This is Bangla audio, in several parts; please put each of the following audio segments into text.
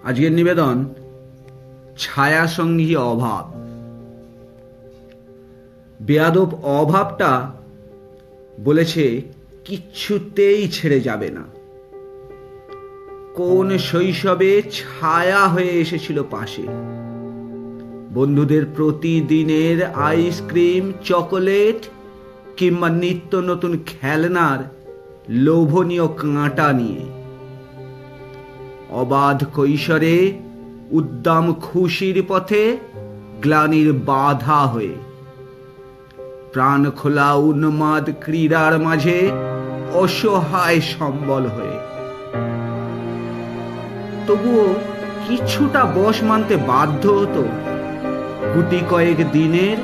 আজকের নিবেদন ছায়াসঙ্গী অভাব। বেয়াদব অভাবটা বলেছে কিচ্ছুতেই ছেড়ে যাবে না। কোন শৈশবে ছায়া হয়ে এসেছিল পাশে, বন্ধুদের প্রতিদিনের আইসক্রিম, চকোলেট কিংবা নিত্য নতুন খেলনার লোভনীয় কাঁটা নিয়ে। অবাধ কৈশোরে উদ্দাম খুশির পথে গ্লানির বাধা হয়ে, প্রাণ খোলা উন্মাদ ক্রীড়ার মাঝে অসহায় সম্বল হয়ে। তবুও কিছুটা বশ মানতে বাধ্য হতো গুটি কয়েক দিনের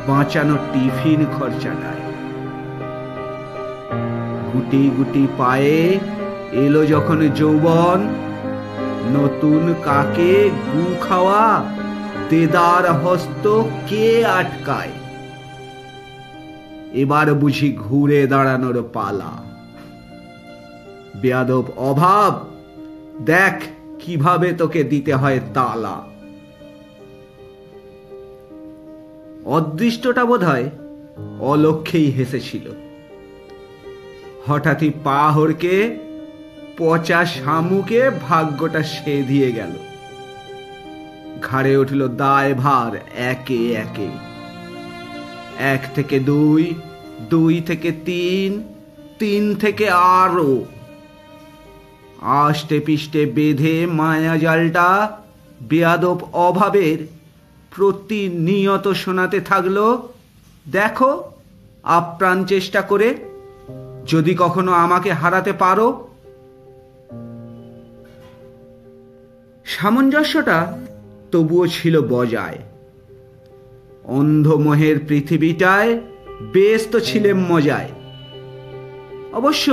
বাঁচানো টিফিন খরচাটায়। গুটি গুটি পায়ে এলো যখন যৌবন, নতুন কাকে গু খাওয়া দেদার হস্ত কে আটকায়? এবার বুঝি ঘুরে দাঁড়ানোর পালা। বেয়াদব অভাব, দেখ কিভাবে তোকে দিতে হয় তালা। অদৃষ্টটা বোধহয় অলক্ষ্যেই হেসেছিল। হঠাৎই পা হড়কে পচা শামুকে ভাগ্যটা সেধিয়ে গেল। ঘাড়ে উঠল দায় ভার একে একে। 1 থেকে 2, 2 থেকে 3, 3 থেকে আরো। আষ্টে পিষ্টে বেঁধে মায়া জালটা বেয়াদব অভাবের প্রতিনিয়ত শোনাতে থাকলো, দেখো আপ্রাণ চেষ্টা করে যদি কখনো আমাকে হারাতে পারো। সামঞ্জস্যটা তবুও ছিল বজায়। অন্ধমোহের পৃথিবীটায় বেশ তো ছিলেন মজায়। অবশ্য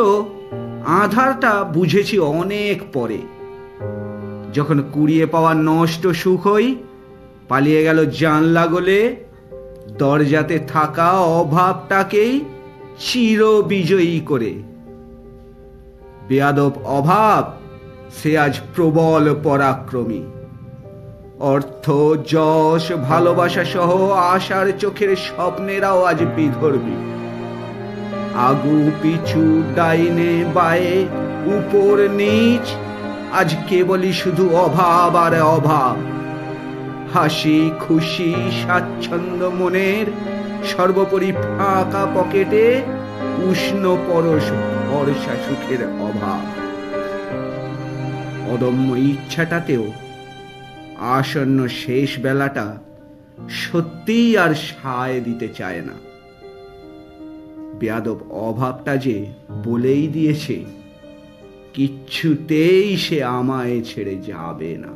আধারটা বুঝেছি অনেক পরে, যখন কুড়িয়ে পাওয়া নষ্ট সুখই পালিয়ে গেল জানলা গলে, দরজাতে থাকা অভাবটাকেই চির বিজয়ী করে। বেয়াদব অভাব সে আজ প্রবল পরাক্রমী। অর্থ, যশ, ভালোবাসা সহ আশার চোখের স্বপ্নেরাও আজ বিধর্মী। আগু পিছু, ডাইনে বায়ে, উপর নিচ, আজ কেবলই শুধু অভাব আর অভাব। হাসি খুশি স্বাচ্ছন্দ্য মনের, সর্বোপরি ফাঁকা পকেটে উষ্ণ পরশ ভরসা সুখের অভাব। অদম্য ইচ্ছাটাতেও আসন্ন শেষ বেলাটা সত্যিই আর সায় দিতে চায় না। বেয়াদব অভাবটা যে বলেই দিয়েছে কিচ্ছুতেই সে আমায় ছেড়ে যাবে না।